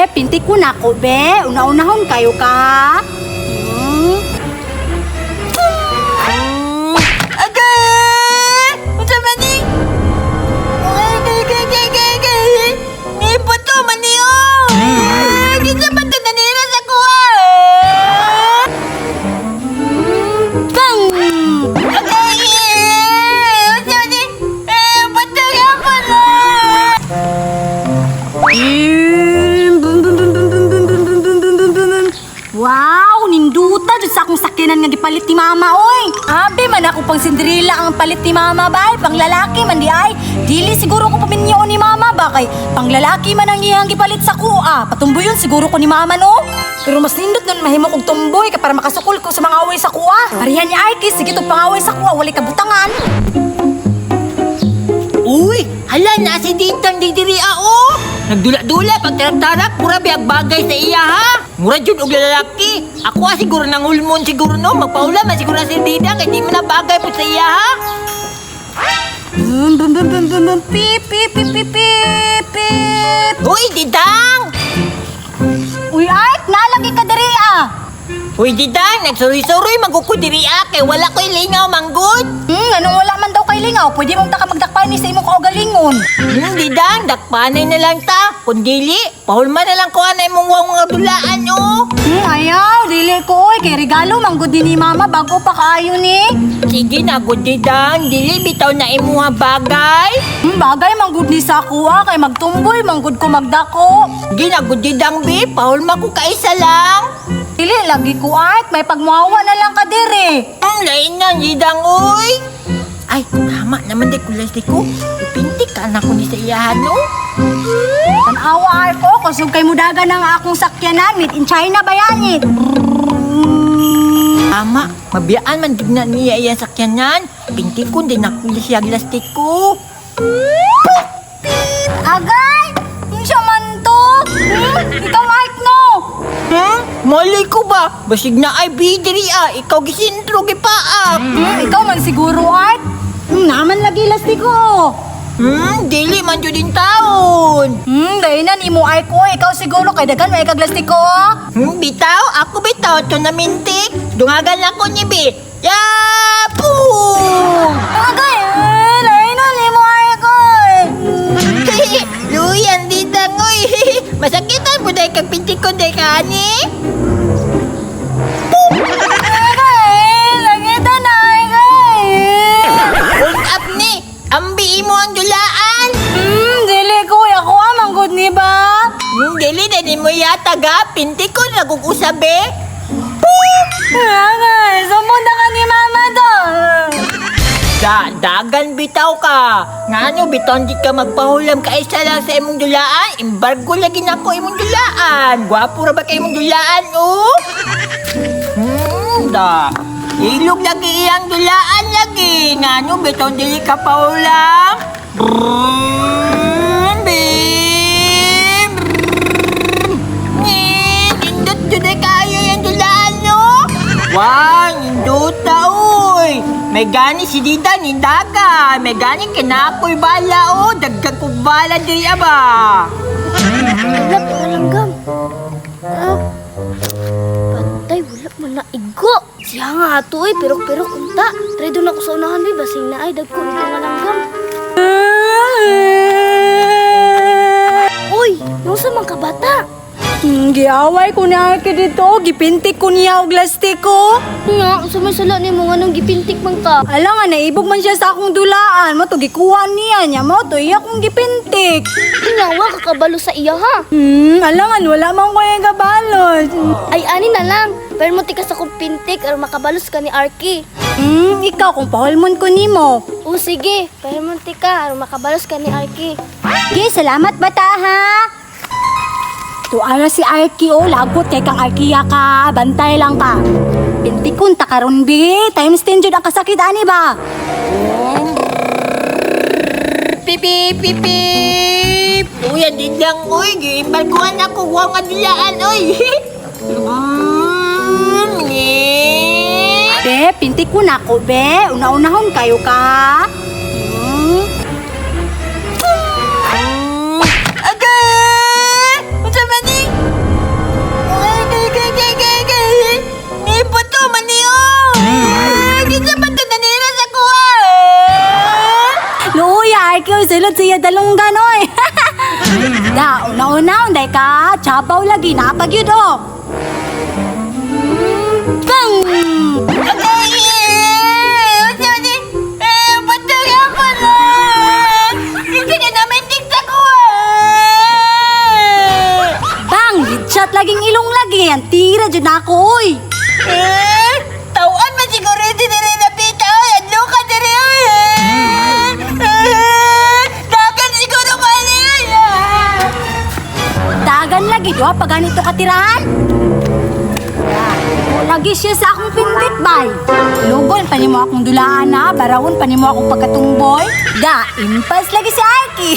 Be, pinti ko na ko, be. Una-unahon kayo ka. Agay! Unsa man ni? Agay! May puto man niyo! Kinsa man ito nanira sa kuha? Kang! Agay! Unsa man ni? Puto ka pa na! Wow, ninduta jud sa akong sakyanan nga gipalit ni mama oy. Abi man ako pang Cinderella ang palit ni mama bay, pang lalaki man di ay. Dili siguro ko paminyo ni mama ba kay pang lalaki man ang iyang gipalit sa kuha. Patumboy yun siguro ko ni mama no. Pero mas nindot nun mahimo kog tumboy kay para makasukol ko sa mga away sa kuha. Parihan ni Arky sige tog pangaway sa kuha, wala kabutangan. Uy! Hala na si Ditang didiriya oh! Nagdula-dula pag tarak-tarak, pura biyag bagay sa iya ha! Mura jud og lalaki! Ako siguro nang hulmon siguro no, magpaula man siguro si Ditang kay di mo na bagay po sa iya ha! Pip pip pip pip pip pip. Uy, Ditang! Uy Art, nalagi ka diri ah. Uy, Ditang! Nagsuri-suri magkukudiriya kay wala ko'y lingaw manggod! Anong wala man daw kay lingaw? Pwede mong takamagdakpan ni sa imong kaugalingon. Ditang, dakpanay na lang ta! Kung dili, pahulma na lang ko anay mong mga dulaan oh! Ayaw, dili ko oy. Kay regalo, manggod din ni mama bago pa kaayo ni. Sige na, good Ditang! Dili bitaw na imuha bagay! Bagay, manggod ni sa kuha. Kay magtumboy, manggod ko magdako. Sige na, good Ditang be! Pahulma ko kaisa lang! Dili, lagi ko Art. May pagmuawa na lang ka diri. Ang lain na, Ditang uy! Ay, tama naman di kulas di ko. Ipintik ka na ko ni sa iyahan no? Tanawa Art ko, kusog kay mudagan ang akong sakyanan. Made in China ba yan eh? Tama, mabiyaan man din na niya iyan sakyanan. Pintik ko din ako siya glastik ko. Agay! Yung siya man to. Ikaw Art no. Malay ko ba? Basig na ay bidiri ikaw gisintro gipaak. Ikaw man siguro Art. Naman lagi lasti ko. Dili man jud din taon. Dahil na ni mo ay ko. Ikaw siguro kay dagan may kaglasti ko. Bitaw, ako bitaw, to na mintik. Dungagan ako ni Bi. Yapu! Agay! Dahil na ni mo ay ko. Luyan Ditang uy. Masakitan po dahil kang pintik ko dahil ka ani. Agay! Langita na agay! Hold up ni. Ambi mo ang dulaan. Dili ko. Ako amang good ni ba? Dili na ni mo yata ga. Pintik ko nagukusabi. Agay! Sumunta ka ni mama to. Dagan bitaw ka. Ngano bitaw di ka magpahulam ka isa lang sa imong dulaan. Embargo lagi na ko imong dulaan. Gwapo ra ba kay imong dulaan oh? Da. Ilog lagi iyang dulaan lagi. Ngano bitaw dili ka pahulam. Bim. Indot jud kayo yung dulaan no? Wow, indot ta uy. May gani si Dida ni Daga. May gani kinakoy bala o. Dagdag ko bala diri ba. Wala pa langgam. Patay, wala man na igo. Siya nga ato eh, pero kunta. Try doon ako sa unahan, may basing na ay. Dagko ito nga langgam. Uy, nung sa mga kabata. Giaway ko na Arky dito. Gipintik ko niya og lasti ko. Nga, sumasala ni mo nga nang gipintik man ka. Ala nga, naibog man siya sa akong dulaan. Mo to, gikuha niya. Mo to, iya kong gipintik. Nga, kakabalo sa iya ha. Ala nga, wala man ko yung gabalot. Ay, ani na lang. Pero mo tikas akong pintik or makabalos ka ni Arky. Ikaw, kung pahulmon ko nimo. O sige, pero mo tika or makabalos ka ni Arky. Okay, salamat bata ha. Tuara si Arky o, lagot kay kang Arkiya ka. Bantay lang ka. Pintikon ta karon bi. Times 10 jud ang kasakit ani ba? Pipip, pipip. Uy, hindi lang, uy. Giimbarkuhan ako. Huwag nga dilaan, uy. Be, pintik ko na ko, be. Una-unahon kayo ka. Agay! Unsa man ni? oy, sulod siya dalunggan oy. Da, una-una, unday ka, chabaw lagi, napagyud oh. Kang! Bang, shot laging ilong lagi, ang tira dyan ako oy. Tauan man siguro hindi na rin napita. Ano ka na rin? Dagan siguro ka niya. Dagan lagi, do, pag ganito katirahan. Lagi siya sa akong pinggit, bay. Lugon, panimo akong dulaan na. Barawon, panimo akong pagkatumboy. Da, impas lagi si Arky.